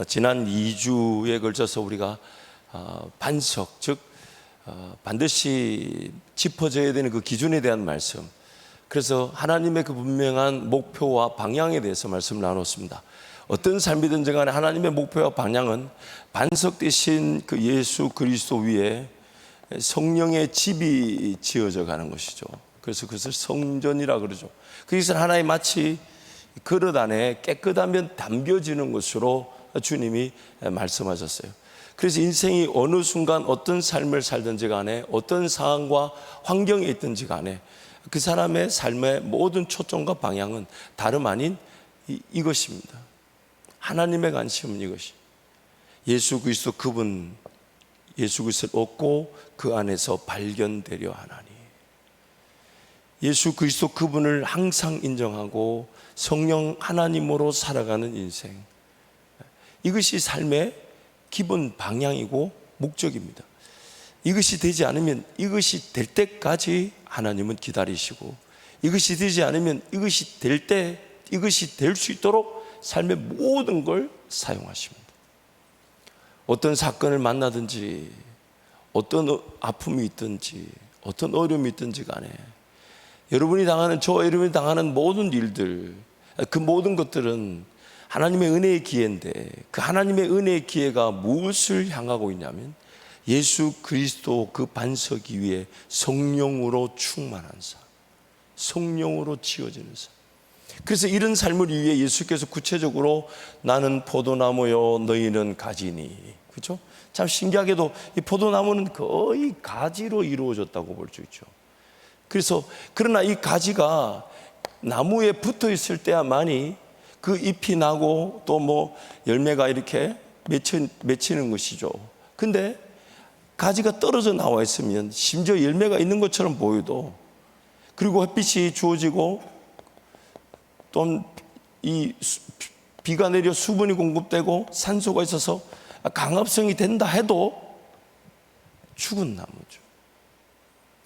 지난 2주에 걸쳐서 우리가 반석, 즉 반드시 짚어져야 되는 그 기준에 대한 말씀, 그래서 하나님의 그 분명한 목표와 방향에 대해서 말씀을 나눴습니다. 어떤 삶이든지 간에 하나님의 목표와 방향은 반석 대신 그 예수 그리스도 위에 성령의 집이 지어져 가는 것이죠. 그래서 그것을 성전이라 그러죠. 그것은 하나의 마치 그릇 안에 깨끗하면 담겨지는 것으로 주님이 말씀하셨어요. 그래서 인생이 어느 순간 어떤 삶을 살든지 간에 어떤 상황과 환경에 있든지 간에 그 사람의 삶의 모든 초점과 방향은 다름 아닌 이것입니다. 하나님의 관심은 이것이 예수 그리스도 그분, 예수 그리스도를 얻고 그 안에서 발견되려 하나니, 예수 그리스도 그분을 항상 인정하고 성령 하나님으로 살아가는 인생, 이것이 삶의 기본 방향이고 목적입니다. 이것이 되지 않으면 이것이 될 때까지 하나님은 기다리시고, 이것이 되지 않으면 이것이 될 때, 이것이 될 수 있도록 삶의 모든 걸 사용하십니다. 어떤 사건을 만나든지 어떤 아픔이 있든지 어떤 어려움이 있든지 간에 여러분이 당하는, 여러분이 당하는 모든 일들, 그 모든 것들은 하나님의 은혜의 기회인데, 그 하나님의 은혜의 기회가 무엇을 향하고 있냐면 예수 그리스도 그 반석 위에 성령으로 충만한 삶, 성령으로 지어지는 삶. 그래서 이런 삶을 위해 예수께서 구체적으로 나는 포도나무요 너희는 가지니, 그렇죠? 참 신기하게도 이 포도나무는 거의 가지로 이루어졌다고 볼 수 있죠. 그래서 그러나 이 가지가 나무에 붙어 있을 때야만이 그 잎이 나고 또 뭐 열매가 이렇게 맺히는 것이죠. 근데 가지가 떨어져 나와 있으면 심지어 열매가 있는 것처럼 보여도, 그리고 햇빛이 주어지고 또 이 비가 내려 수분이 공급되고 산소가 있어서 강합성이 된다 해도 죽은 나무죠.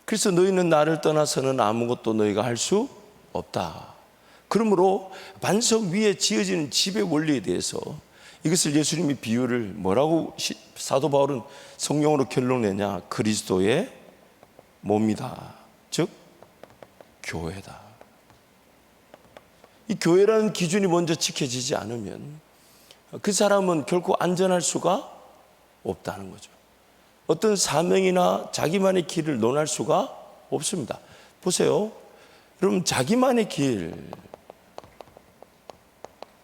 그래서 너희는 나를 떠나서는 아무것도 너희가 할 수 없다. 그러므로 반석 위에 지어지는 집의 원리에 대해서 이것을 예수님이 비유를 뭐라고 사도 바울은 성령으로 결론내냐? 그리스도의 몸이다. 즉 교회다. 이 교회라는 기준이 먼저 지켜지지 않으면 그 사람은 결코 안전할 수가 없다는 거죠. 어떤 사명이나 자기만의 길을 논할 수가 없습니다. 보세요. 여러분, 자기만의 길,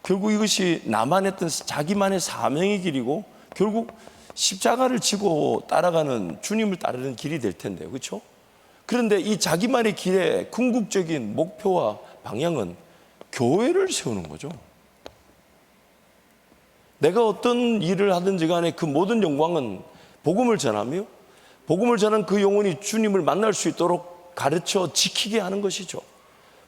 결국 이것이 나만 했던 자기만의 사명의 길이고 결국 십자가를 지고 따라가는, 주님을 따르는 길이 될 텐데요. 그렇죠? 그런데 이 자기만의 길의 궁극적인 목표와 방향은 교회를 세우는 거죠. 내가 어떤 일을 하든지 간에 그 모든 영광은 복음을 전하며 복음을 전한 그 영혼이 주님을 만날 수 있도록 가르쳐 지키게 하는 것이죠.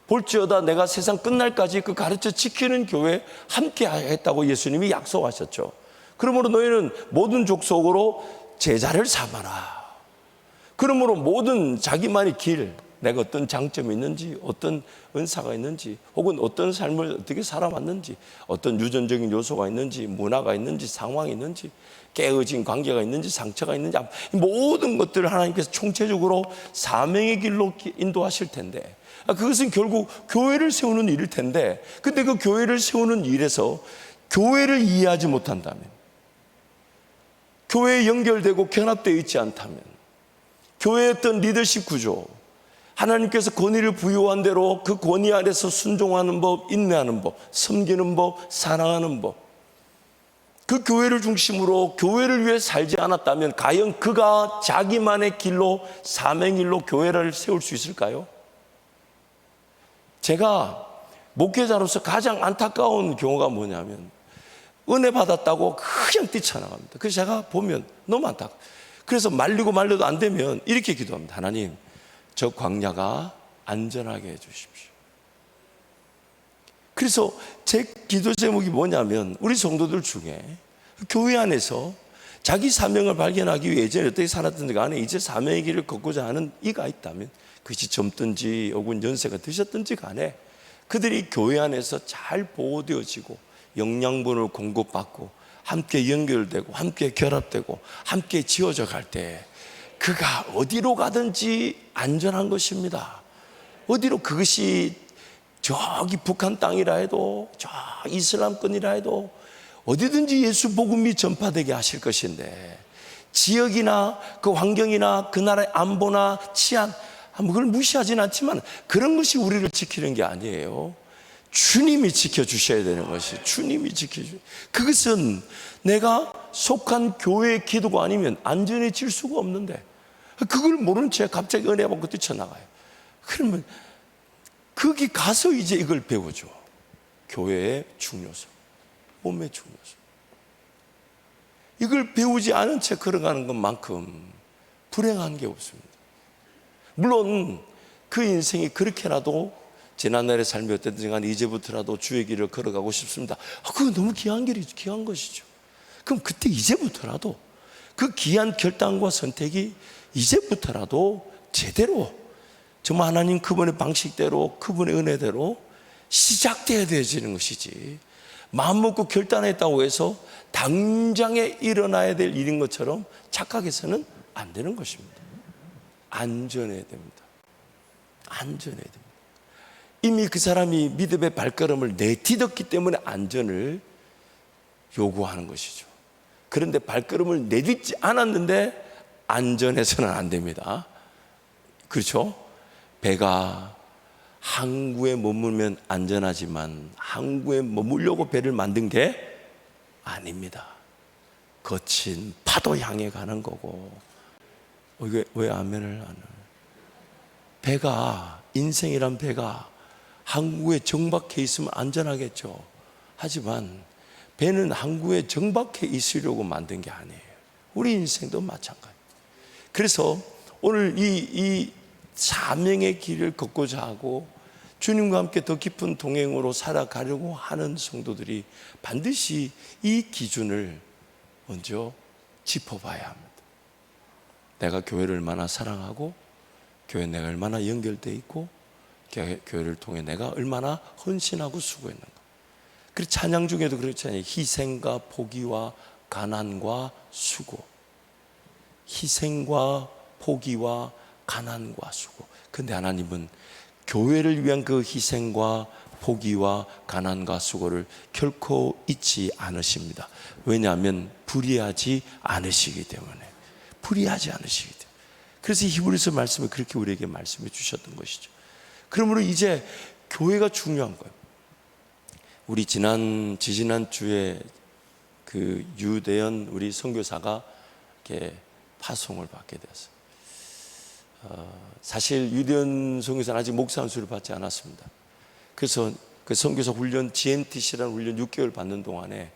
볼지어다 내가 세상 끝날까지 그 가르쳐 지키는 교회 함께 하겠다고 예수님이 약속하셨죠. 그러므로 너희는 모든 족속으로 제자를 삼아라. 그러므로 모든 자기만의 길, 내가 어떤 장점이 있는지, 어떤 은사가 있는지, 혹은 어떤 삶을 어떻게 살아왔는지, 어떤 유전적인 요소가 있는지, 문화가 있는지, 상황이 있는지, 깨어진 관계가 있는지, 상처가 있는지, 모든 것들을 하나님께서 총체적으로 사명의 길로 인도하실 텐데, 그것은 결국 교회를 세우는 일일 텐데, 근데 그 교회를 세우는 일에서 교회를 이해하지 못한다면, 교회에 연결되고 견합되어 있지 않다면, 교회의 어떤 리더십 구조, 하나님께서 권위를 부여한 대로 그 권위 아래서 순종하는 법, 인내하는 법, 섬기는 법, 사랑하는 법, 그 교회를 중심으로 교회를 위해 살지 않았다면 과연 그가 자기만의 길로, 사명길로 교회를 세울 수 있을까요? 제가 목회자로서 가장 안타까운 경우가 뭐냐면 은혜 받았다고 그냥 뛰쳐나갑니다. 그래서 제가 보면 너무 안타까워요. 그래서 말리고 말려도 안 되면 이렇게 기도합니다. 하나님, 저 광야가 안전하게 해주십시오. 그래서 제 기도 제목이 뭐냐면, 우리 성도들 중에 교회 안에서 자기 사명을 발견하기 위해 예전에 어떻게 살았든지 간에 이제 사명의 길을 걷고자 하는 이가 있다면, 그것이 젊든지 혹은 연세가 드셨든지 간에 그들이 교회 안에서 잘 보호되어지고 영양분을 공급받고 함께 연결되고 함께 결합되고 함께 지어져 갈 때 그가 어디로 가든지 안전한 것입니다. 어디로, 그것이 저기 북한 땅이라 해도 저 이슬람권이라 해도 어디든지 예수 복음이 전파되게 하실 것인데, 지역이나 그 환경이나 그 나라의 안보나 치안, 그걸 무시하지는 않지만 그런 것이 우리를 지키는 게 아니에요. 주님이 지켜주셔야 되는 것이, 주님이 지켜주셔야. 그것은 내가 속한 교회의 기도가 아니면 안전해질 수가 없는데, 그걸 모르는 채 갑자기 은혜 받고 뛰쳐나가요. 그러면 거기 가서 이제 이걸 배우죠. 교회의 중요성, 몸의 중요성. 이걸 배우지 않은 채 걸어가는 것만큼 불행한 게 없습니다. 물론 그 인생이 그렇게라도 지난날의 삶이 어땠든지 간에 이제부터라도 주의 길을 걸어가고 싶습니다. 그건 너무 귀한 길이죠. 귀한 것이죠. 그럼 그때 이제부터라도 그 귀한 결단과 선택이 이제부터라도 제대로 정말 하나님 그분의 방식대로, 그분의 은혜대로 시작돼야 되는 것이지, 마음 먹고 결단했다고 해서 당장에 일어나야 될 일인 것처럼 착각해서는 안 되는 것입니다. 안전해야 됩니다. 안전해야 됩니다. 이미 그 사람이 믿음의 발걸음을 내딛었기 때문에 안전을 요구하는 것이죠. 그런데 발걸음을 내딛지 않았는데 안전해서는 안 됩니다. 그렇죠? 배가 항구에 머물면 안전하지만 항구에 머물려고 배를 만든 게 아닙니다. 거친 파도 향해 가는 거고. 이게 왜 아멘을 안 해요? 배가, 인생이란 배가 항구에 정박해 있으면 안전하겠죠. 하지만 배는 항구에 정박해 있으려고 만든 게 아니에요. 우리 인생도 마찬가지. 그래서 오늘 이 사명의 길을 걷고자 하고 주님과 함께 더 깊은 동행으로 살아가려고 하는 성도들이 반드시 이 기준을 먼저 짚어봐야 합니다. 내가 교회를 얼마나 사랑하고, 교회에 내가 얼마나 연결되어 있고, 교회를 통해 내가 얼마나 헌신하고 수고했는가. 그리고 찬양 중에도 그렇잖아요. 희생과 포기와 가난과 수고. 희생과 포기와 가난과 수고. 근데 하나님은 교회를 위한 그 희생과 포기와 가난과 수고를 결코 잊지 않으십니다. 왜냐하면 불의하지 않으시기 때문에. 불의하지 않으시기 때문에. 그래서 히브리서 말씀을 그렇게 우리에게 말씀해 주셨던 것이죠. 그러므로 이제 교회가 중요한 거예요. 우리 지난 주에 그 유대현 우리 선교사가 이렇게 파송을 받게 되었어요. 사실 유대현 선교사는 아직 목사 안수를 받지 않았습니다. 그래서 그 선교사 훈련, GNTC라는 훈련 6개월 받는 동안에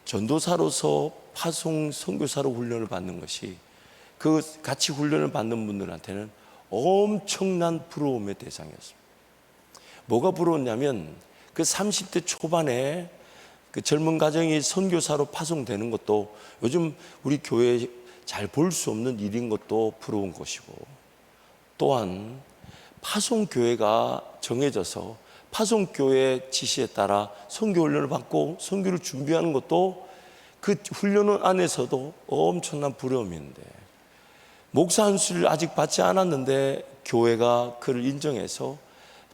전도사로서 파송 선교사로 훈련을 받는 것이, 그 같이 훈련을 받는 분들한테는 엄청난 부러움의 대상이었습니다. 뭐가 부러웠냐면, 그 30대 초반에 그 젊은 가정이 선교사로 파송되는 것도 요즘 우리 교회에 잘 볼 수 없는 일인 것도 부러운 것이고, 또한 파송교회가 정해져서 파송교회 지시에 따라 선교 훈련을 받고 선교를 준비하는 것도 그 훈련 안에서도 엄청난 부러움이 있는데, 목사 안수를 아직 받지 않았는데 교회가 그를 인정해서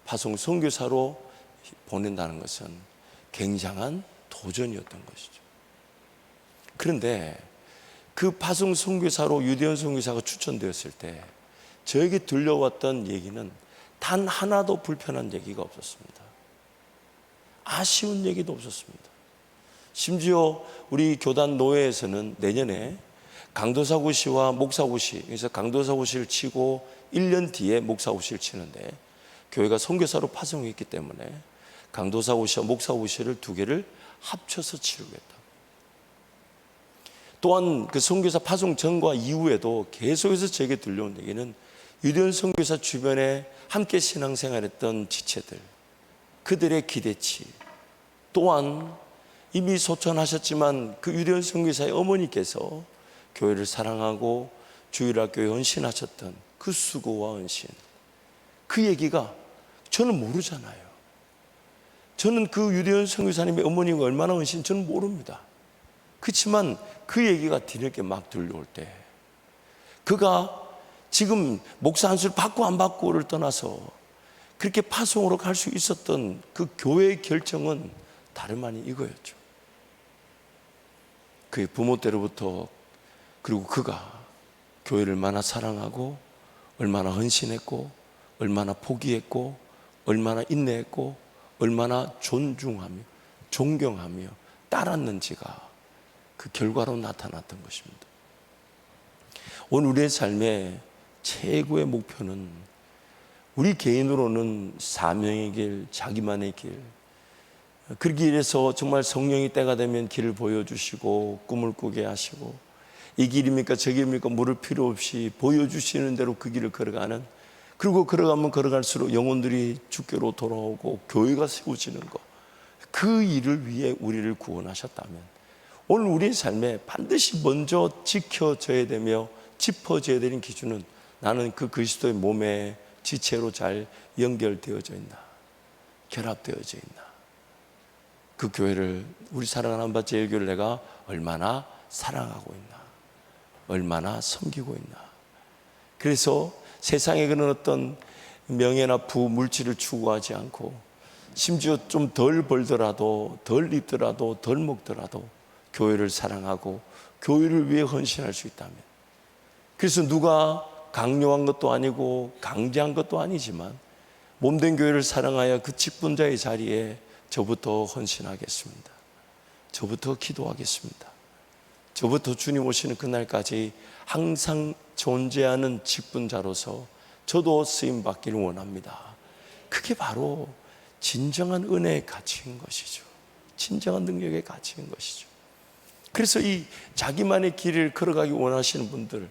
파송 선교사로 보낸다는 것은 굉장한 도전이었던 것이죠. 그런데 그 파송 선교사로 유대현 선교사가 추천되었을 때 저에게 들려왔던 얘기는 단 하나도 불편한 얘기가 없었습니다. 아쉬운 얘기도 없었습니다. 심지어 우리 교단 노회에서는 내년에 강도사고시와 목사고시, 그래서 강도사고시를 치고 1년 뒤에 목사고시를 치는데, 교회가 선교사로 파송했기 때문에 강도사고시와 목사고시를 2개를 합쳐서 치르겠다. 또한 그 선교사 파송 전과 이후에도 계속해서 제게 들려온 얘기는, 유대현 선교사 주변에 함께 신앙생활했던 지체들, 그들의 기대치, 또한 이미 소천하셨지만 그 유대현 선교사의 어머니께서 교회를 사랑하고 주일학교에 헌신하셨던 그 수고와 헌신, 그 얘기가 저는 모르잖아요. 저는 그 유대현 선교사님의 어머니가 얼마나 헌신 저는 모릅니다. 그렇지만 그 얘기가 뒤늦게 막 들려올 때, 그가 지금 목사 안수를 받고 안 받고를 떠나서 그렇게 파송으로 갈 수 있었던 그 교회의 결정은 다름 아닌 이거였죠. 그의 부모 때로부터, 그리고 그가 교회를 얼마나 사랑하고 얼마나 헌신했고 얼마나 포기했고 얼마나 인내했고 얼마나 존중하며 존경하며 따랐는지가 그 결과로 나타났던 것입니다. 오늘 우리의 삶의 최고의 목표는 우리 개인으로는 사명의 길, 자기만의 길, 그 길에서 정말 성령이 때가 되면 길을 보여주시고 꿈을 꾸게 하시고, 이 길입니까 저 길입니까 물을 필요 없이 보여주시는 대로 그 길을 걸어가는, 그리고 걸어가면 걸어갈수록 영혼들이 주께로 돌아오고 교회가 세워지는 것, 그 일을 위해 우리를 구원하셨다면 오늘 우리의 삶에 반드시 먼저 지켜져야 되며 짚어져야 되는 기준은, 나는 그 그리스도의 몸에 지체로 잘 연결되어져 있나, 결합되어져 있나, 그 교회를, 우리 사랑하는 한밭제일교회를 내가 얼마나 사랑하고 있나, 얼마나 섬기고 있나. 그래서 세상에 그런 어떤 명예나 부, 물질을 추구하지 않고, 심지어 좀 덜 벌더라도 덜 입더라도 덜 먹더라도 교회를 사랑하고 교회를 위해 헌신할 수 있다면, 그래서 누가 강요한 것도 아니고 강제한 것도 아니지만 몸된 교회를 사랑하여 그 직분자의 자리에 저부터 헌신하겠습니다, 저부터 기도하겠습니다, 저부터 주님 오시는 그날까지 항상 존재하는 직분자로서 저도 쓰임 받기를 원합니다. 그게 바로 진정한 은혜의 가치인 것이죠. 진정한 능력의 가치인 것이죠. 그래서 이 자기만의 길을 걸어가기 원하시는 분들,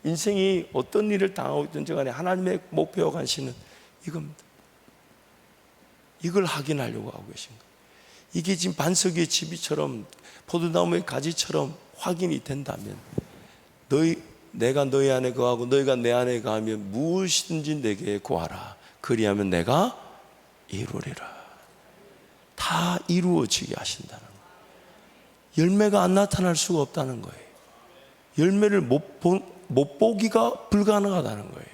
인생이 어떤 일을 당하고 있든지 간에 하나님의 목표와 관심은 이겁니다. 이걸 확인하려고 하고 계신 거예요. 이게 지금 반석 위의 지비처럼 포도나무의 가지처럼 확인이 된다면, 내가 너희 안에 거하고 너희가 내 안에 거하면 무엇이든지 내게 구하라, 그리하면 내가 이루리라. 다 이루어지게 하신다는 거예요. 열매가 안 나타날 수가 없다는 거예요. 열매를 못 보기가 불가능하다는 거예요.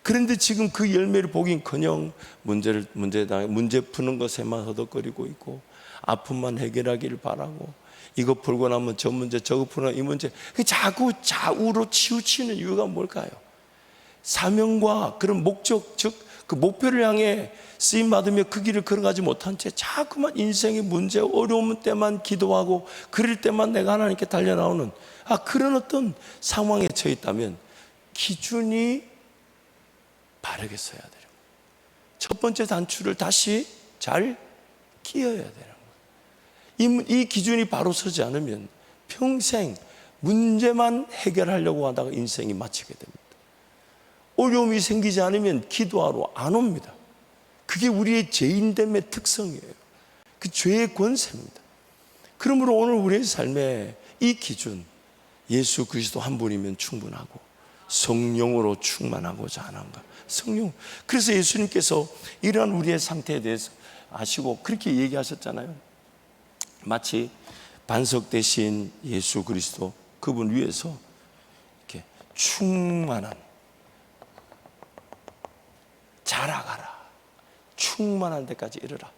그런데 지금 그 열매를 보긴커녕 문제 푸는 것에만 허덕거리고 있고, 아픔만 해결하기를 바라고, 이거 풀고 나면 저 문제, 저거 풀고 이 문제, 자꾸 좌우로 치우치는 이유가 뭘까요? 사명과 그런 목적, 즉 그 목표를 향해 쓰임 받으며 그 길을 걸어가지 못한 채 자꾸만 인생의 문제, 어려움 때만 기도하고 그럴 때만 내가 하나님께 달려나오는 그런 어떤 상황에 처해 있다면 기준이 바르게 서야 되는 거예요. 첫 번째 단추를 다시 잘 끼워야 되는 거예요. 이 기준이 바로 서지 않으면 평생 문제만 해결하려고 하다가 인생이 마치게 됩니다. 어려움이 생기지 않으면 기도하러 안 옵니다. 그게 우리의 죄인됨의 특성이에요. 그 죄의 권세입니다. 그러므로 오늘 우리의 삶에 이 기준, 예수 그리스도 한 분이면 충분하고 성령으로 충만하고자 하는 것. 성령. 그래서 예수님께서 이러한 우리의 상태에 대해서 아시고 그렇게 얘기하셨잖아요. 마치 반석 대신 예수 그리스도, 그분 위에서 이렇게 충만한, 자라가라, 충만한 데까지 이르라.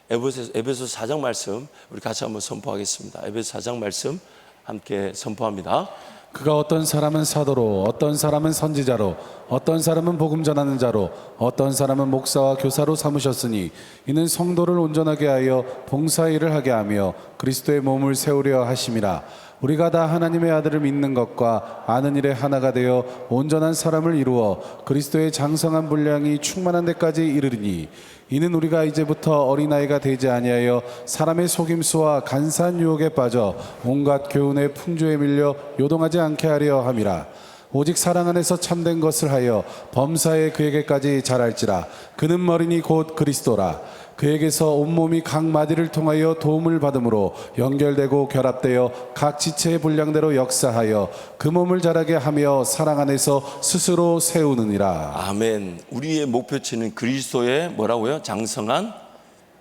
에베소 4장 말씀 우리 같이 한번 선포하겠습니다. 에베소 4장 말씀 함께 선포합니다. 그가 어떤 사람은 사도로, 어떤 사람은 선지자로, 어떤 사람은 복음 전하는 자로, 어떤 사람은 목사와 교사로 삼으셨으니 이는 성도를 온전하게 하여 봉사의 일을 하게 하며 그리스도의 몸을 세우려 하심이라. 우리가 다 하나님의 아들을 믿는 것과 아는 일에 하나가 되어 온전한 사람을 이루어 그리스도의 장성한 분량이 충만한 데까지 이르리니, 이는 우리가 이제부터 어린아이가 되지 아니하여 사람의 속임수와 간사한 유혹에 빠져 온갖 교훈의 풍조에 밀려 요동하지 않게 하려 함이라. 오직 사랑 안에서 참된 것을 하여 범사에 그에게까지 자랄지라. 그는 머리니 곧 그리스도라. 그에게서 온몸이 각 마디를 통하여 도움을 받음으로 연결되고 결합되어 각 지체의 분량대로 역사하여 그 몸을 자라게 하며 사랑 안에서 스스로 세우느니라. 아멘. 우리의 목표치는 그리스도의 뭐라고요? 장성한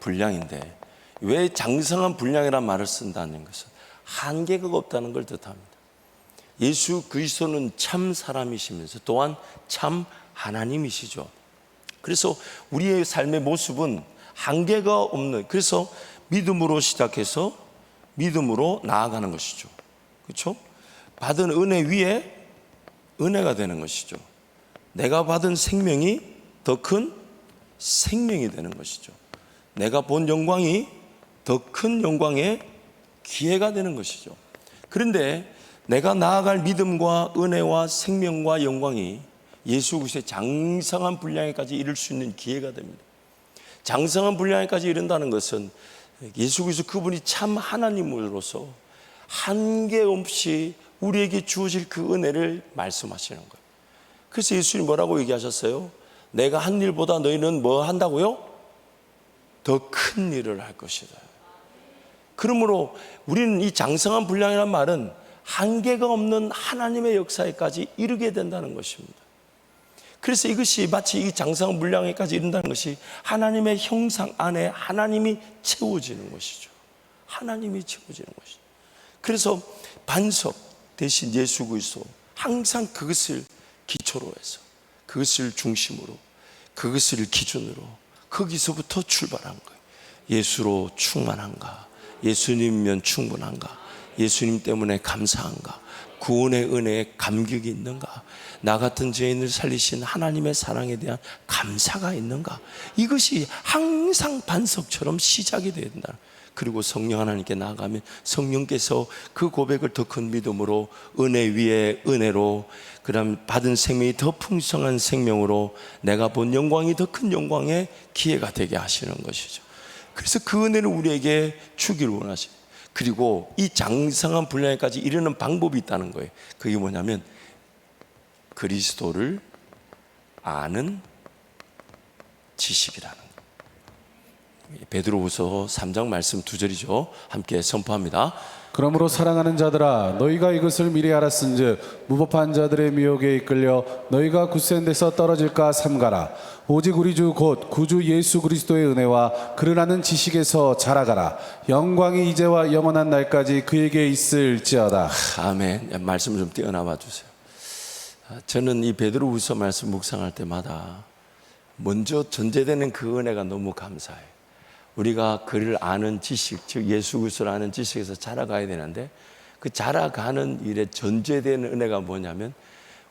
분량인데 왜 장성한 분량이란 말을 쓴다는 것은 한계가 없다는 걸 뜻합니다. 예수 그리스도는 참 사람이시면서 또한 참 하나님이시죠. 그래서 우리의 삶의 모습은 한계가 없는, 그래서 믿음으로 시작해서 믿음으로 나아가는 것이죠. 그렇죠? 받은 은혜 위에 은혜가 되는 것이죠. 내가 받은 생명이 더 큰 생명이 되는 것이죠. 내가 본 영광이 더 큰 영광의 기회가 되는 것이죠. 그런데 내가 나아갈 믿음과 은혜와 생명과 영광이 예수 그리스도의 장성한 분량에까지 이를 수 있는 기회가 됩니다. 장성한 분량에까지 이른다는 것은 예수 그리스도 그분이 참 하나님으로서 한계 없이 우리에게 주어질 그 은혜를 말씀하시는 거예요. 그래서 예수님이 뭐라고 얘기하셨어요? 내가 한 일보다 너희는 뭐 한다고요? 더 큰 일을 할 것이다. 그러므로 우리는 이 장성한 분량이라는 말은 한계가 없는 하나님의 역사에까지 이르게 된다는 것입니다. 그래서 이것이 마치 이 장성한 분량에까지 이른다는 것이 하나님의 형상 안에 하나님이 채워지는 것이죠. 하나님이 채워지는 것이죠. 그래서 반석 대신 예수 그리스도, 항상 그것을 기초로 해서, 그것을 중심으로, 그것을 기준으로 거기서부터 출발한 거예요. 예수로 충만한가? 예수님이면 충분한가? 예수님 때문에 감사한가? 구원의 은혜에 감격이 있는가? 나 같은 죄인을 살리신 하나님의 사랑에 대한 감사가 있는가? 이것이 항상 반석처럼 시작이 되어야 된다. 그리고 성령 하나님께 나아가면 성령께서 그 고백을 더 큰 믿음으로, 은혜 위에 은혜로, 그 다음 받은 생명이 더 풍성한 생명으로, 내가 본 영광이 더 큰 영광의 기회가 되게 하시는 것이죠. 그래서 그 은혜를 우리에게 주기를 원하시죠. 그리고 이 장성한 분량에까지 이르는 방법이 있다는 거예요. 그게 뭐냐면 그리스도를 아는 지식이라는 거예요. 베드로후서 3장 말씀 2절이죠. 함께 선포합니다. 그러므로 사랑하는 자들아 너희가 이것을 미리 알았은즉 무법한 자들의 미혹에 이끌려 너희가 굳센 데서 떨어질까 삼가라. 오직 우리 주 곧 구주 예수 그리스도의 은혜와 그를 아는 지식에서 자라가라. 영광이 이제와 영원한 날까지 그에게 있을지어다. 아멘. 말씀 좀 띄어나와 주세요. 저는 이 베드로후서 말씀 묵상할 때마다 먼저 전제되는 그 은혜가 너무 감사해요. 우리가 그를 아는 지식, 즉 예수 그리스도를 아는 지식에서 자라가야 되는데, 그 자라가는 일에 전제되는 은혜가 뭐냐면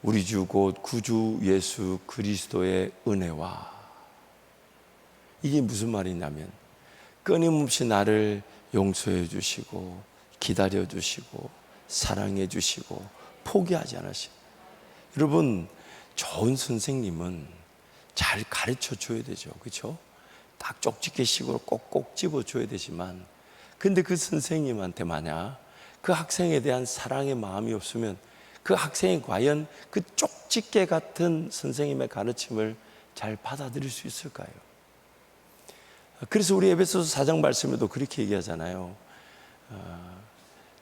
우리 주 곧 구주 예수 그리스도의 은혜와, 이게 무슨 말이냐면 끊임없이 나를 용서해 주시고 기다려 주시고 사랑해 주시고 포기하지 않으시고. 여러분, 좋은 선생님은 잘 가르쳐 줘야 되죠. 그렇죠? 딱 쪽집게식으로 꼭꼭 집어줘야 되지만, 근데 그 선생님한테 만약 그 학생에 대한 사랑의 마음이 없으면 그 학생이 과연 그 쪽집게 같은 선생님의 가르침을 잘 받아들일 수 있을까요? 그래서 우리 에베소서 4장 말씀에도 그렇게 얘기하잖아요.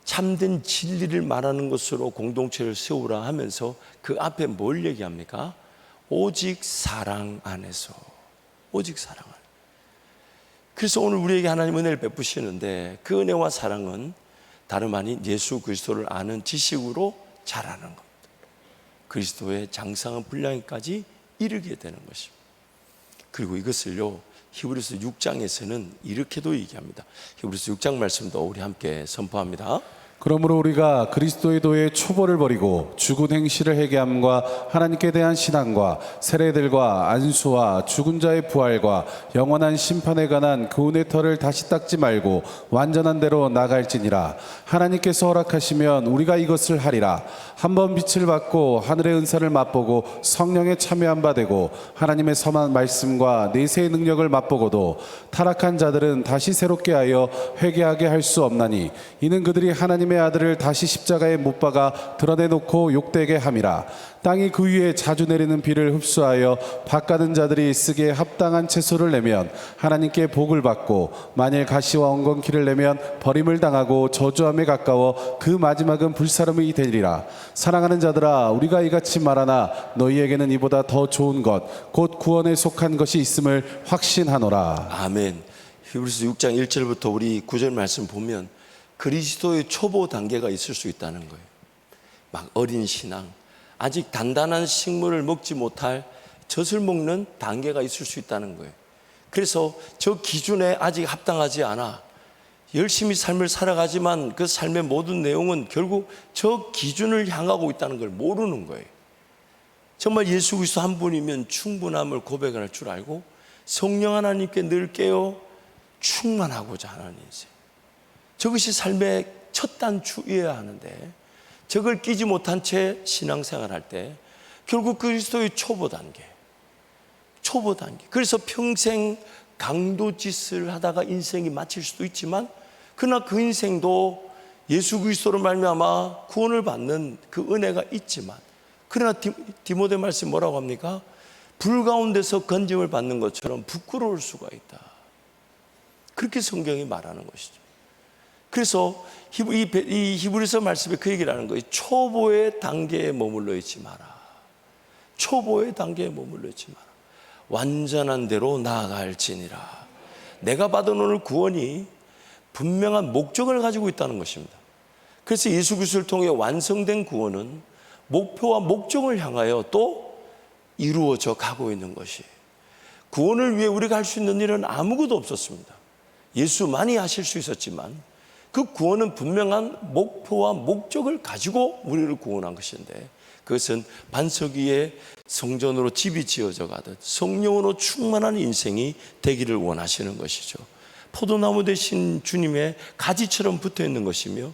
참된 진리를 말하는 것으로 공동체를 세우라 하면서 그 앞에 뭘 얘기합니까? 오직 사랑 안에서. 오직 사랑 안에서. 그래서 오늘 우리에게 하나님 은혜를 베푸시는데, 그 은혜와 사랑은 다름 아닌 예수 그리스도를 아는 지식으로 자라는 겁니다. 그리스도의 장성한 분량까지 이르게 되는 것입니다. 그리고 이것을요, 히브리서 6장에서는 이렇게도 얘기합니다. 히브리서 6장 말씀도 우리 함께 선포합니다. 그러므로 우리가 그리스도의 도의 초보를 버리고 죽은 행실을 회개함과 하나님께 대한 신앙과 세례들과 안수와 죽은 자의 부활과 영원한 심판에 관한 교훈의 털을 다시 닦지 말고 완전한 대로 나갈지니라. 하나님께서 허락하시면 우리가 이것을 하리라. 한번 빛을 받고 하늘의 은사를 맛보고 성령에 참여한 바 되고 하나님의 선한 말씀과 내세의 능력을 맛보고도 타락한 자들은 다시 새롭게 하여 회개하게 할 수 없나니, 이는 그들이 하나님의 아들을 다시 십자가에 못 박아 드러내놓고 욕되게 함이라. 땅이 그 위에 자주 내리는 비를 흡수하여 밭가든 자들이 쓰기에 합당한 채소를 내면 하나님께 복을 받고, 만일 가시와 엉겅퀴를 내면 버림을 당하고 저주함에 가까워 그 마지막은 불사름이 되리라. 사랑하는 자들아, 우리가 이같이 말하나 너희에게는 이보다 더 좋은 것 곧 구원에 속한 것이 있음을 확신하노라. 아멘. 히브리서 6장 1절부터 우리 9절 말씀 보면 그리스도의 초보 단계가 있을 수 있다는 거예요. 막 어린 신앙, 아직 단단한 식물을 먹지 못할 젖을 먹는 단계가 있을 수 있다는 거예요. 그래서 저 기준에 아직 합당하지 않아 열심히 삶을 살아가지만 그 삶의 모든 내용은 결국 저 기준을 향하고 있다는 걸 모르는 거예요. 정말 예수 그리스도 한 분이면 충분함을 고백할 줄 알고 성령 하나님께 늘 깨어 충만하고자 하는 인생, 저것이 삶의 첫 단추여야 하는데 저걸 끼지 못한 채 신앙생활할 때 결국 그리스도의 초보 단계. 그래서 평생 강도짓을 하다가 인생이 마칠 수도 있지만 그러나 그 인생도 예수 그리스도로 말미암아 구원을 받는 그 은혜가 있지만, 그러나 디모데 말씀 뭐라고 합니까? 불 가운데서 건짐을 받는 것처럼 부끄러울 수가 있다. 그렇게 성경이 말하는 것이죠. 그래서 이 히브리서 말씀에 그 얘기를 하는 거예요. 초보의 단계에 머물러 있지 마라. 초보의 단계에 머물러 있지 마라. 완전한 대로 나아갈지니라. 내가 받은 오늘 구원이 분명한 목적을 가지고 있다는 것입니다. 그래서 예수 그리스도를 통해 완성된 구원은 목표와 목적을 향하여 또 이루어져 가고 있는 것이, 구원을 위해 우리가 할 수 있는 일은 아무것도 없었습니다. 예수만이 하실 수 있었지만 그 구원은 분명한 목표와 목적을 가지고 우리를 구원한 것인데, 그것은 반석 위에 성전으로 집이 지어져 가듯 성령으로 충만한 인생이 되기를 원하시는 것이죠. 포도나무 대신 주님의 가지처럼 붙어 있는 것이며,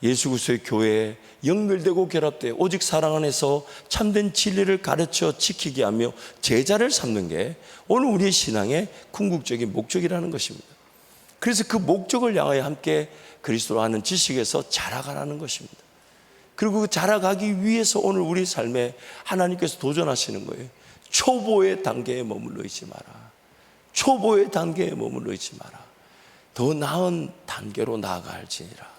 예수 그리스도의 교회에 연결되고 결합되어 오직 사랑 안에서 참된 진리를 가르쳐 지키게 하며 제자를 삼는 게 오늘 우리의 신앙의 궁극적인 목적이라는 것입니다. 그래서 그 목적을 향하여 함께 그리스도로 하는 지식에서 자라가라는 것입니다. 그리고 그 자라가기 위해서 오늘 우리 삶에 하나님께서 도전하시는 거예요. 초보의 단계에 머물러 있지 마라. 초보의 단계에 머물러 있지 마라. 더 나은 단계로 나아갈지니라.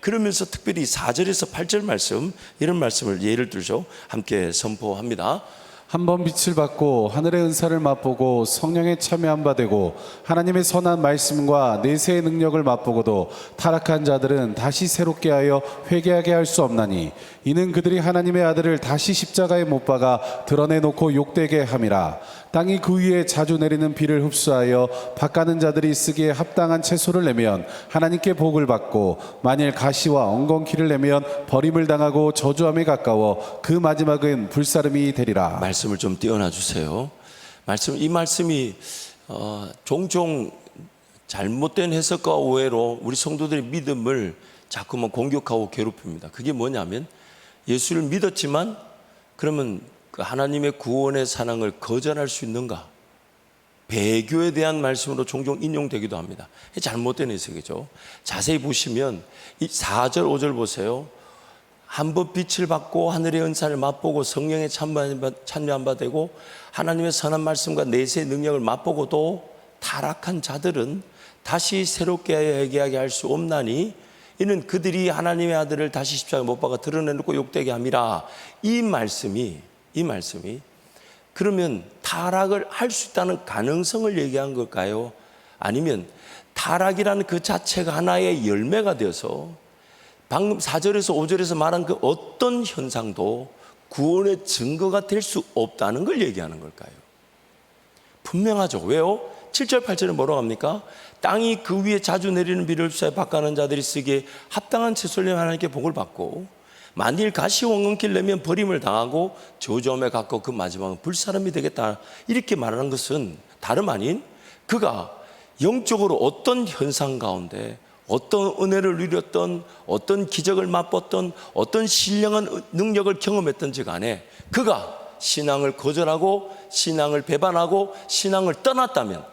그러면서 특별히 4절에서 8절 말씀, 이런 말씀을 예를 들죠, 함께 선포합니다. 한 번 빛을 받고 하늘의 은사를 맛보고 성령에 참여한 바 되고 하나님의 선한 말씀과 내세의 능력을 맛보고도 타락한 자들은 다시 새롭게 하여 회개하게 할 수 없나니, 이는 그들이 하나님의 아들을 다시 십자가에 못 박아 드러내놓고 욕되게 함이라. 땅이 그 위에 자주 내리는 비를 흡수하여 밭가는 자들이 쓰기에 합당한 채소를 내면 하나님께 복을 받고, 만일 가시와 엉겅퀴를 내면 버림을 당하고 저주함에 가까워 그 마지막은 불사름이 되리라. 말씀을 좀 띄워놔 주세요. 이 말씀이 종종 잘못된 해석과 오해로 우리 성도들의 믿음을 자꾸만 공격하고 괴롭힙니다. 그게 뭐냐면, 예수를 믿었지만 그러면 그 하나님의 구원의 사랑을 거절할 수 있는가? 배교에 대한 말씀으로 종종 인용되기도 합니다. 잘못된 해석이죠. 자세히 보시면 이 4절 5절 보세요. 한 번 빛을 받고 하늘의 은사를 맛보고 성령에 참여한 바 되고 하나님의 선한 말씀과 내세의 능력을 맛보고도 타락한 자들은 다시 새롭게 회개하게 할 수 없나니, 이는 그들이 하나님의 아들을 다시 십자가에 못 박아 드러내놓고 욕되게 함이라. 이 말씀이 그러면 타락을 할 수 있다는 가능성을 얘기한 걸까요? 아니면 타락이라는 그 자체가 하나의 열매가 되어서 방금 4절에서 5절에서 말한 그 어떤 현상도 구원의 증거가 될 수 없다는 걸 얘기하는 걸까요? 분명하죠. 왜요? 7절 8절은 뭐라고 합니까? 땅이 그 위에 자주 내리는 비를 흡수해 밭가는 자들이 쓰기에 합당한 채소를 내면 하나님께 복을 받고, 만일 가시 엉겅퀴를 내면 버림을 당하고 저주함에 가까워 그 마지막은 불사름이 되겠다. 이렇게 말하는 것은 다름 아닌 그가 영적으로 어떤 현상 가운데 어떤 은혜를 누렸던, 어떤 기적을 맛봤던, 어떤 신령한 능력을 경험했던지 간에 그가 신앙을 거절하고 신앙을 배반하고 신앙을 떠났다면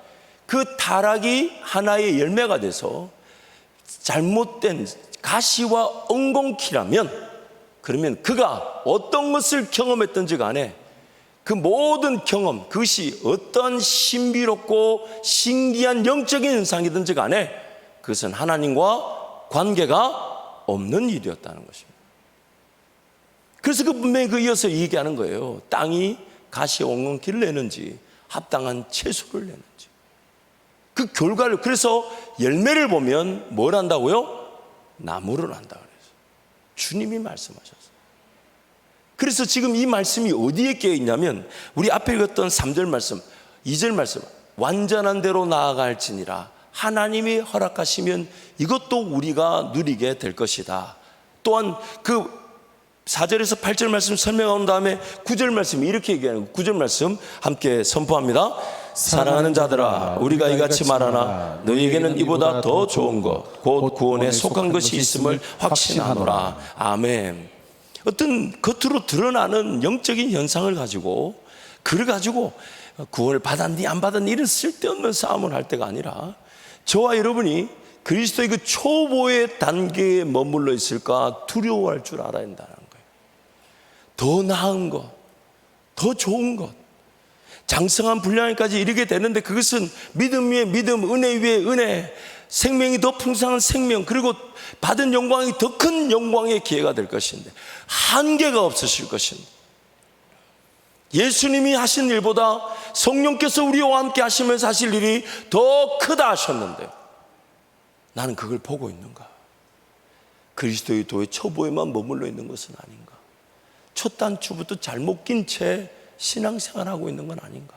그 타락이 하나의 열매가 돼서 잘못된 가시와 엉겅퀴라면, 그러면 그가 어떤 것을 경험했던지 간에 그 모든 경험, 그것이 어떤 신비롭고 신기한 영적인 현상이든지 간에 그것은 하나님과 관계가 없는 일이었다는 것입니다. 그래서 분명히 이어서 얘기하는 거예요. 땅이 가시 엉겅퀴를 내는지 합당한 채소를 내는지. 그 결과를, 그래서 열매를 보면 뭘 한다고요? 나무를 한다 그래서 주님이 말씀하셨어요. 그래서 지금 이 말씀이 어디에 깨어 있냐면 우리 앞에 읽었던 3절 말씀, 2절 말씀, 완전한 대로 나아갈지니라 하나님이 허락하시면 이것도 우리가 누리게 될 것이다. 또한 그 4절에서 8절 말씀 설명한 다음에 9절 말씀이 이렇게 얘기하는 거예요. 9절 말씀 함께 선포합니다. 사랑하는 자들아, 우리가 이같이 말하나 너희에게는 이보다 더 좋은 것 곧 구원에 속한 것이 있음을 확신하노라. 아멘. 어떤 겉으로 드러나는 영적인 현상을 가지고, 그를 가지고 구원을 받았니 안 받았니 이런 쓸데없는 싸움을 할 때가 아니라, 저와 여러분이 그리스도의 그 초보의 단계에 머물러 있을까 두려워할 줄 알아야 한다는 거예요. 더 나은 것, 더 좋은 것, 장성한 분량까지 이르게 되는데, 그것은 믿음 위에 믿음, 은혜 위에 은혜, 생명이 더 풍성한 생명, 그리고 받은 영광이 더 큰 영광의 기회가 될 것인데 한계가 없으실 것인데, 예수님이 하신 일보다 성령께서 우리와 함께 하시면서 하실 일이 더 크다 하셨는데 나는 그걸 보고 있는가? 그리스도의 도의 초보에만 머물러 있는 것은 아닌가? 첫 단추부터 잘못 낀 채 신앙생활하고 있는 건 아닌가?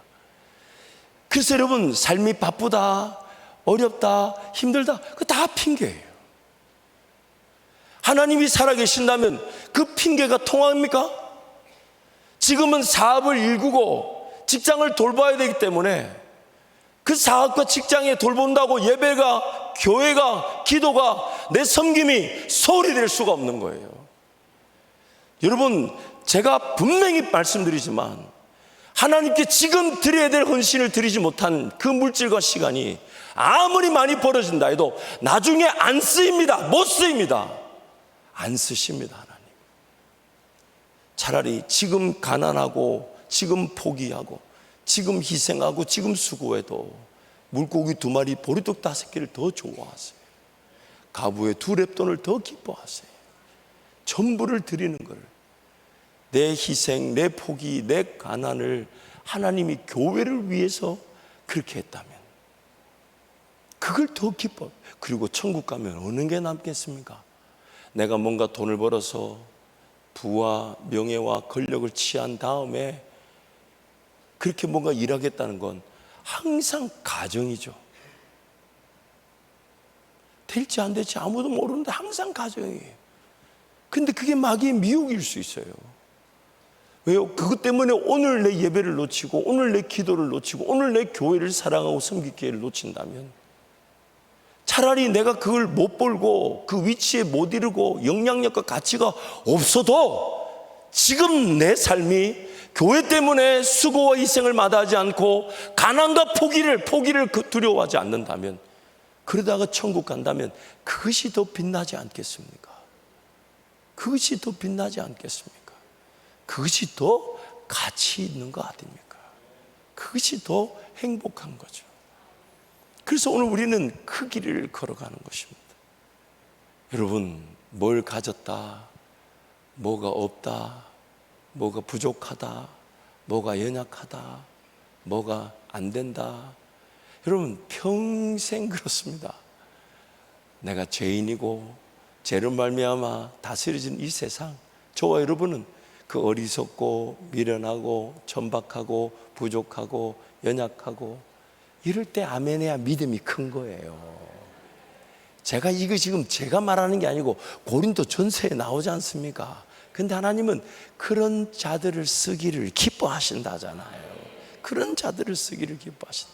그래서 여러분, 삶이 바쁘다, 어렵다, 힘들다, 그거 다 핑계예요. 하나님이 살아계신다면 그 핑계가 통합니까? 지금은 사업을 일구고 직장을 돌봐야 되기 때문에 그 사업과 직장에 돌본다고 예배가, 교회가, 기도가, 내 섬김이 소홀히 될 수가 없는 거예요. 여러분, 제가 분명히 말씀드리지만 하나님께 지금 드려야 될 헌신을 드리지 못한 그 물질과 시간이 아무리 많이 벌어진다 해도 나중에 안 쓰입니다. 못 쓰입니다. 안 쓰십니다, 하나님. 차라리 지금 가난하고 지금 포기하고 지금 희생하고 지금 수고해도 물고기 2마리, 보리떡 5개를 더 좋아하세요. 가부의 2렙돈을 더 기뻐하세요. 전부를 드리는 걸, 내 희생, 내 포기, 내 가난을 하나님이 교회를 위해서 그렇게 했다면 그걸 더 기뻐. 그리고 천국 가면 어느 게 남겠습니까? 내가 뭔가 돈을 벌어서 부와 명예와 권력을 취한 다음에 그렇게 뭔가 일하겠다는 건 항상 가정이죠. 될지 안 될지 아무도 모르는데 항상 가정이에요. 근데 그게 마귀의 미혹일 수 있어요. 왜요? 그것 때문에 오늘 내 예배를 놓치고 오늘 내 기도를 놓치고 오늘 내 교회를 사랑하고 섬길 기회를 놓친다면 차라리 내가 그걸 못 벌고 그 위치에 못 이르고 영향력과 가치가 없어도 지금 내 삶이 교회 때문에 수고와 희생을 마다하지 않고 가난과 포기를 두려워하지 않는다면, 그러다가 천국 간다면 그것이 더 빛나지 않겠습니까? 그것이 더 빛나지 않겠습니까? 그것이 더 가치 있는 거 아닙니까? 그것이 더 행복한 거죠. 그래서 오늘 우리는 그 길을 걸어가는 것입니다. 여러분, 뭘 가졌다, 뭐가 없다, 뭐가 부족하다, 뭐가 연약하다, 뭐가 안 된다, 여러분 평생 그렇습니다. 내가 죄인이고 죄로 말미암아 다스려진 이 세상, 저와 여러분은 그 어리석고 미련하고 천박하고 부족하고 연약하고 이럴 때 아멘해야 믿음이 큰 거예요. 제가 이거 지금 제가 말하는 게 아니고 고린도 전서에 나오지 않습니까? 근데 하나님은 그런 자들을 쓰기를 기뻐하신다잖아요. 그런 자들을 쓰기를 기뻐하신다.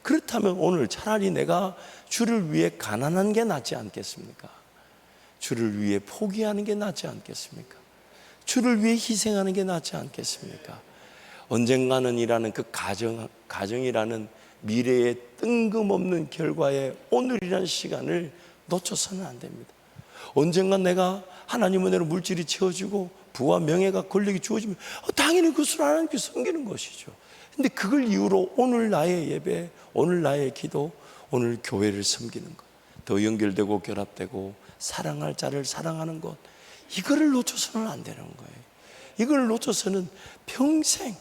그렇다면 오늘 차라리 내가 주를 위해 가난한 게 낫지 않겠습니까? 주를 위해 포기하는 게 낫지 않겠습니까? 주를 위해 희생하는 게 낫지 않겠습니까? 언젠가는 이라는 그 가정이라는 미래의 뜬금없는 결과에 오늘이라는 시간을 놓쳐서는 안 됩니다. 언젠가 내가 하나님 은혜로 물질이 채워지고 부와 명예가 권력이 주어지면 당연히 그것을 하나님께 섬기는 것이죠. 근데 그걸 이유로 오늘 나의 예배, 오늘 나의 기도, 오늘 교회를 섬기는 것, 더 연결되고 결합되고 사랑할 자를 사랑하는 것, 이거를 놓쳐서는 안 되는 거예요. 이걸 놓쳐서는 평생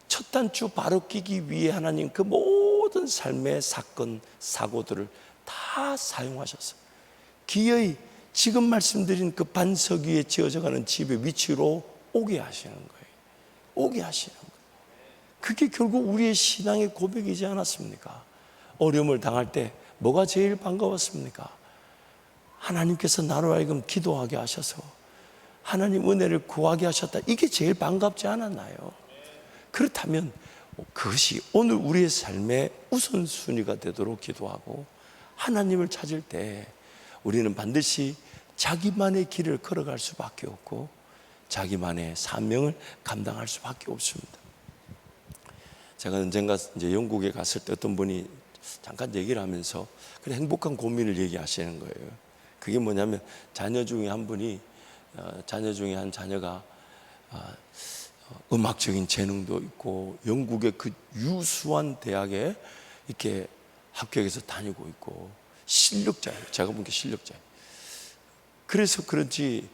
첫 단추 바로 끼기 위해 하나님 그 모든 모든 삶의 사건, 사고들을 다 사용하셔서 기어이 지금 말씀드린 그 반석 위에 지어져가는 집의 위치로 오게 하시는 거예요. 오게 하시는 거예요. 그게 결국 우리의 신앙의 고백이지 않았습니까? 어려움을 당할 때 뭐가 제일 반가웠습니까? 하나님께서 나로 하여금 기도하게 하셔서 하나님 은혜를 구하게 하셨다. 이게 제일 반갑지 않았나요? 그렇다면 그것이 오늘 우리의 삶의 우선순위가 되도록 기도하고 하나님을 찾을 때 우리는 반드시 자기만의 길을 걸어갈 수밖에 없고 자기만의 사명을 감당할 수밖에 없습니다. 제가 언젠가 이제 영국에 갔을 때 어떤 분이 잠깐 얘기를 하면서 그래 행복한 고민을 얘기하시는 거예요. 그게 뭐냐면 자녀 중에 한 자녀가 음악적인 재능도 있고 영국의 그 유수한 대학에 이렇게 합격해서 다니고 있고 실력자예요. 제가 본 게 실력자예요. 그래서 그런지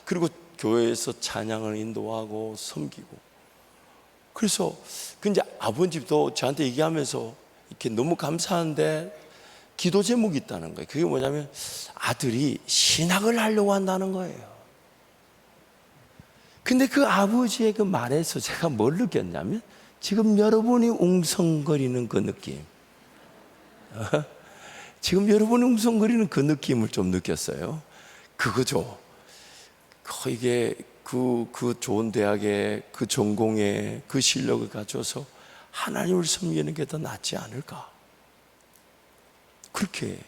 그리고 교회에서 찬양을 인도하고 섬기고 그래서 이제 아버지도 저한테 얘기하면서 이렇게 너무 감사한데 기도 제목이 있다는 거예요. 그게 뭐냐면 아들이 신학을 하려고 한다는 거예요. 근데 그 아버지의 그 말에서 제가 뭘 느꼈냐면 지금 여러분이 웅성거리는 그 느낌, 지금 여러분이 웅성거리는 그 느낌을 좀 느꼈어요. 그거죠. 이게 그 좋은 대학에 그 전공에 그 실력을 가져서 하나님을 섬기는 게 더 낫지 않을까 그렇게.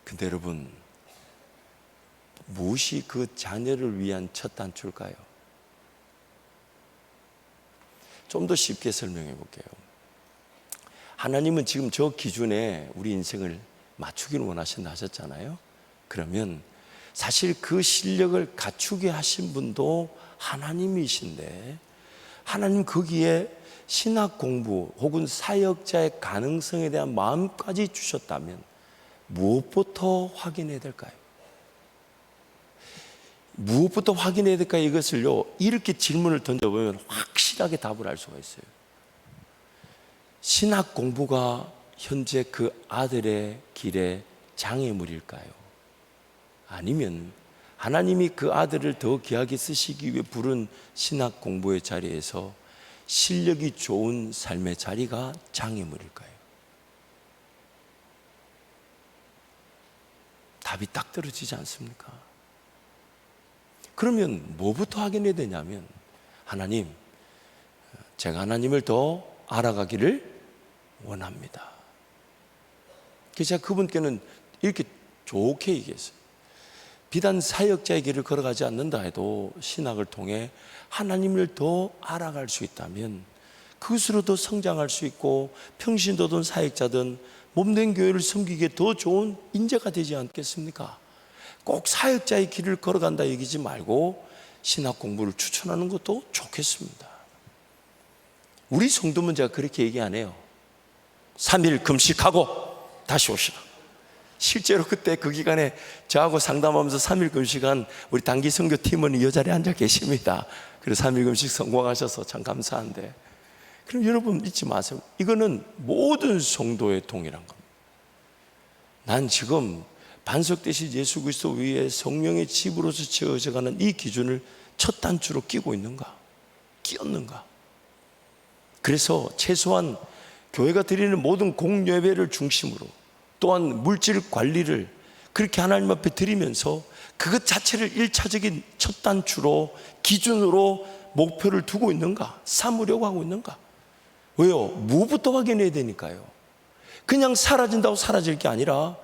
근데 여러분 무엇이 그 자녀를 위한 첫 단추일까요? 좀 더 쉽게 설명해 볼게요. 하나님은 지금 저 기준에 우리 인생을 맞추기를 원하신다 하셨잖아요. 그러면 사실 그 실력을 갖추게 하신 분도 하나님이신데 하나님 거기에 신학 공부 혹은 사역자의 가능성에 대한 마음까지 주셨다면 무엇부터 확인해야 될까요? 무엇부터 확인해야 될까? 이것을요 이렇게 질문을 던져보면 확실하게 답을 알 수가 있어요. 신학 공부가 현재 그 아들의 길에 장애물일까요? 아니면 하나님이 그 아들을 더 귀하게 쓰시기 위해 부른 신학 공부의 자리에서 실력이 좋은 삶의 자리가 장애물일까요? 답이 딱 떨어지지 않습니까? 그러면 뭐부터 확인해야 되냐면 하나님, 제가 하나님을 더 알아가기를 원합니다. 그래서 제가 그분께는 이렇게 좋게 얘기했어요. 비단 사역자의 길을 걸어가지 않는다 해도 신학을 통해 하나님을 더 알아갈 수 있다면 그것으로 더 성장할 수 있고 평신도든 사역자든 몸된 교회를 섬기기에 더 좋은 인재가 되지 않겠습니까? 꼭 사역자의 길을 걸어간다 얘기지 말고 신학 공부를 추천하는 것도 좋겠습니다. 우리 성도면 제가 그렇게 얘기 안 해요. 3일 금식하고 다시 오시라. 실제로 그때 그 기간에 저하고 상담하면서 3일 금식한 우리 단기 선교 팀원이 이 자리에 앉아 계십니다. 그래서 3일 금식 성공하셔서 참 감사한데, 그럼 여러분 잊지 마세요. 이거는 모든 성도의 동일한 겁니다. 난 지금 반석 대신 예수 그리스도 위에 성령의 집으로서 지어져가는 이 기준을 첫 단추로 끼고 있는가? 끼었는가? 그래서 최소한 교회가 드리는 모든 공예배를 중심으로 또한 물질 관리를 그렇게 하나님 앞에 드리면서 그것 자체를 1차적인 첫 단추로 기준으로 목표를 두고 있는가? 삼으려고 하고 있는가? 왜요? 무엇부터 확인해야 되니까요. 그냥 사라진다고 사라질 게 아니라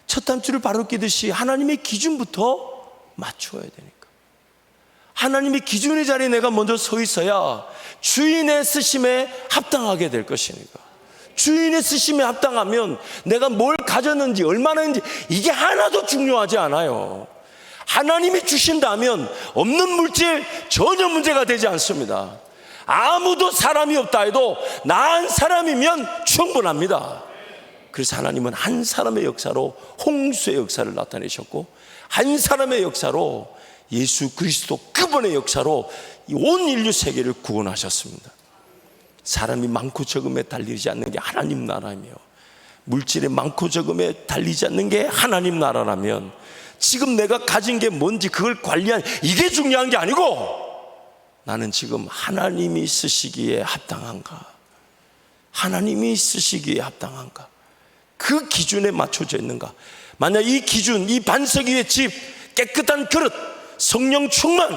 첫 단추를 바로 끼듯이 하나님의 기준부터 맞춰야 되니까. 하나님의 기준의 자리에 내가 먼저 서 있어야 주인의 쓰심에 합당하게 될 것이니까. 주인의 쓰심에 합당하면 내가 뭘 가졌는지 얼마나 했는지 이게 하나도 중요하지 않아요. 하나님이 주신다면 없는 물질 전혀 문제가 되지 않습니다. 아무도 사람이 없다 해도 나 한 사람이면 충분합니다. 그래서 하나님은 한 사람의 역사로 홍수의 역사를 나타내셨고 한 사람의 역사로 예수 그리스도 그분의 역사로 온 인류 세계를 구원하셨습니다. 사람이 많고 적음에 달리지 않는 게 하나님 나라며, 물질의 많고 적음에 달리지 않는 게 하나님 나라라면, 지금 내가 가진 게 뭔지 그걸 관리하는 이게 중요한 게 아니고, 나는 지금 하나님이 쓰시기에 합당한가, 하나님이 쓰시기에 합당한가, 그 기준에 맞춰져 있는가. 만약 이 기준, 이 반석 위의 집, 깨끗한 그릇, 성령 충만,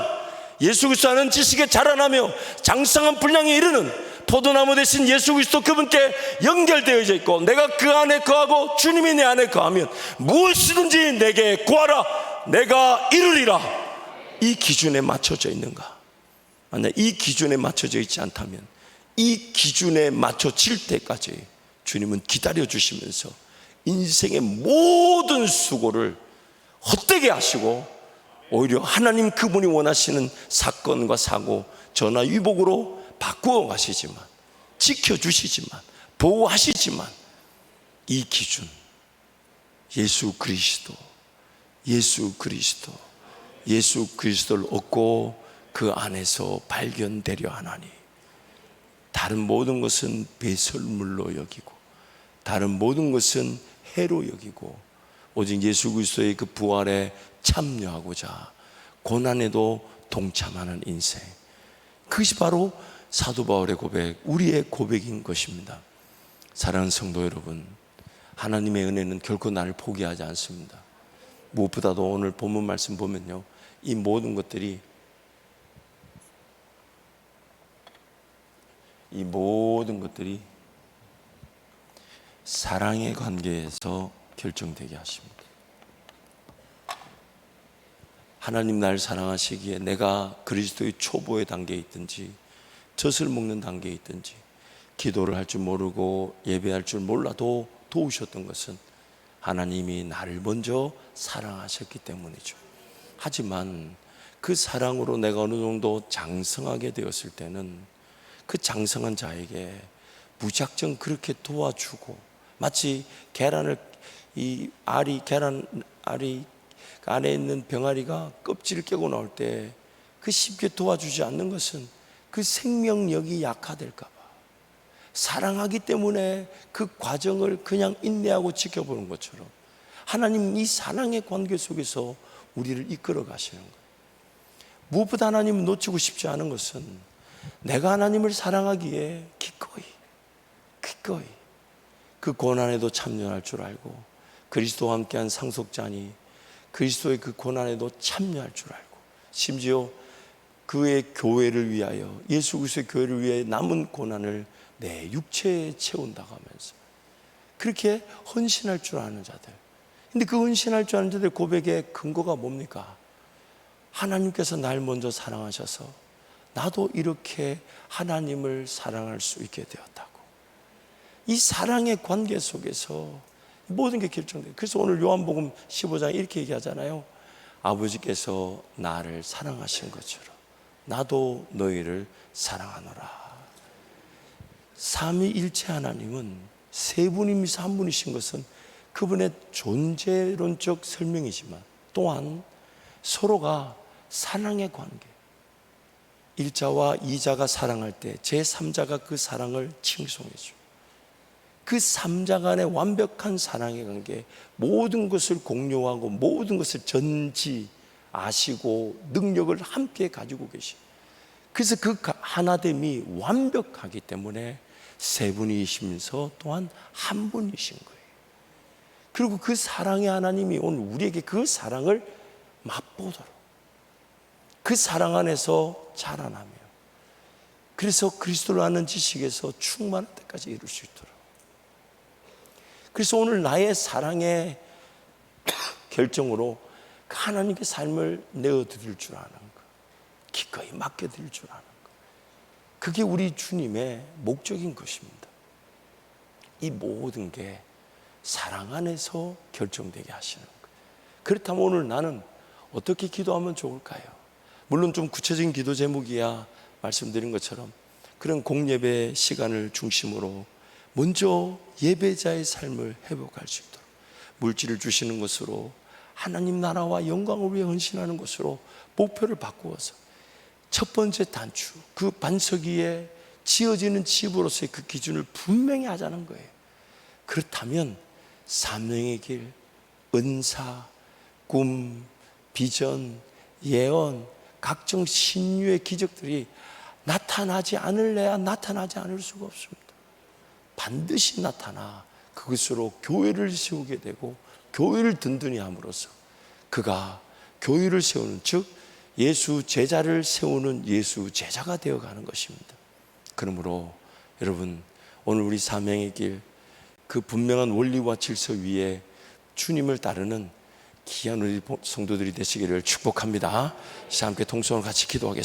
예수 그리스도 아는 지식에 자라나며 장성한 분량에 이르는 포도나무 대신 예수 그리스도 그분께 연결되어져 있고, 내가 그 안에 거하고 주님이 내 안에 거하면 무엇이든지 내게 구하라, 내가 이루리라. 이 기준에 맞춰져 있는가. 만약 이 기준에 맞춰져 있지 않다면, 이 기준에 맞춰질 때까지 주님은 기다려 주시면서 인생의 모든 수고를 헛되게 하시고, 오히려 하나님 그분이 원하시는 사건과 사고, 전화위복으로 바꾸어 가시지만, 지켜주시지만, 보호하시지만, 이 기준, 예수 그리스도, 예수 그리스도, 예수 그리스도를 얻고 그 안에서 발견되려 하나니, 다른 모든 것은 배설물로 여기고, 다른 모든 것은 해로 여기고, 오직 예수 그리스도의 그 부활에 참여하고자 고난에도 동참하는 인생, 그것이 바로 사도 바울의 고백, 우리의 고백인 것입니다. 사랑하는 성도 여러분, 하나님의 은혜는 결코 나를 포기하지 않습니다. 무엇보다도 오늘 본문 말씀 보면요, 이 모든 것들이 사랑의 관계에서 결정되게 하십니다. 하나님 날 사랑하시기에 내가 그리스도의 초보의 단계에 있든지, 젖을 먹는 단계에 있든지, 기도를 할 줄 모르고 예배할 줄 몰라도 도우셨던 것은 하나님이 나를 먼저 사랑하셨기 때문이죠. 하지만 그 사랑으로 내가 어느 정도 장성하게 되었을 때는 그 장성한 자에게 무작정 그렇게 도와주고, 마치 계란 알이 안에 있는 병아리가 껍질을 깨고 나올 때 그 쉽게 도와주지 않는 것은 그 생명력이 약화될까 봐, 사랑하기 때문에 그 과정을 그냥 인내하고 지켜보는 것처럼 하나님 이 사랑의 관계 속에서 우리를 이끌어 가시는 거예요. 무엇보다 하나님을 놓치고 싶지 않은 것은 내가 하나님을 사랑하기에 기꺼이 그 고난에도 참여할 줄 알고, 그리스도와 함께한 상속자니 그리스도의 그 고난에도 참여할 줄 알고, 심지어 그의 교회를 위하여, 예수 그리스도의 교회를 위해 남은 고난을 내 육체에 채운다고 하면서 그렇게 헌신할 줄 아는 자들. 근데 그 헌신할 줄 아는 자들의 고백의 근거가 뭡니까? 하나님께서 날 먼저 사랑하셔서 나도 이렇게 하나님을 사랑할 수 있게 되었다고. 이 사랑의 관계 속에서 모든 게 결정돼요. 그래서 오늘 요한복음 15장에 이렇게 얘기하잖아요. 아버지께서 나를 사랑하신 것처럼 나도 너희를 사랑하노라. 삼위일체 하나님은 세 분이면서 한 분이신 것은 그분의 존재론적 설명이지만, 또한 서로가 사랑의 관계, 일자와 이자가 사랑할 때 제3자가 그 사랑을 칭송해줘. 그 3자 간의 완벽한 사랑의 관계, 모든 것을 공유하고 모든 것을 전지아시고 능력을 함께 가지고 계시. 그래서 그 하나됨이 완벽하기 때문에 세 분이시면서 또한 한 분이신 거예요. 그리고 그 사랑의 하나님이 오늘 우리에게 그 사랑을 맛보도록, 그 사랑 안에서 자라나며, 그래서 그리스도를 아는 지식에서 충만할 때까지 이룰 수 있도록. 그래서 오늘 나의 사랑의 결정으로 하나님께 삶을 내어드릴 줄 아는 것, 기꺼이 맡겨드릴 줄 아는 것, 그게 우리 주님의 목적인 것입니다. 이 모든 게 사랑 안에서 결정되게 하시는 것. 그렇다면 오늘 나는 어떻게 기도하면 좋을까요? 물론 좀 구체적인 기도 제목이야 말씀드린 것처럼 그런 공예배 시간을 중심으로 먼저 예배자의 삶을 회복할 수 있도록, 물질을 주시는 것으로 하나님 나라와 영광을 위해 헌신하는 것으로 목표를 바꾸어서 첫 번째 단추, 그 반석 위에 지어지는 집으로서의 그 기준을 분명히 하자는 거예요. 그렇다면 사명의 길, 은사, 꿈, 비전, 예언, 각종 신유의 기적들이 나타나지 않을래야 나타나지 않을 수가 없습니다. 반드시 나타나 그것으로 교회를 세우게 되고 교회를 든든히 함으로써 그가 교회를 세우는, 즉 예수 제자를 세우는 예수 제자가 되어가는 것입니다. 그러므로 여러분, 오늘 우리 사명의 길, 그 분명한 원리와 질서 위에 주님을 따르는 귀한 우리 성도들이 되시기를 축복합니다. 자, 함께 통성을 같이 기도하겠습니다.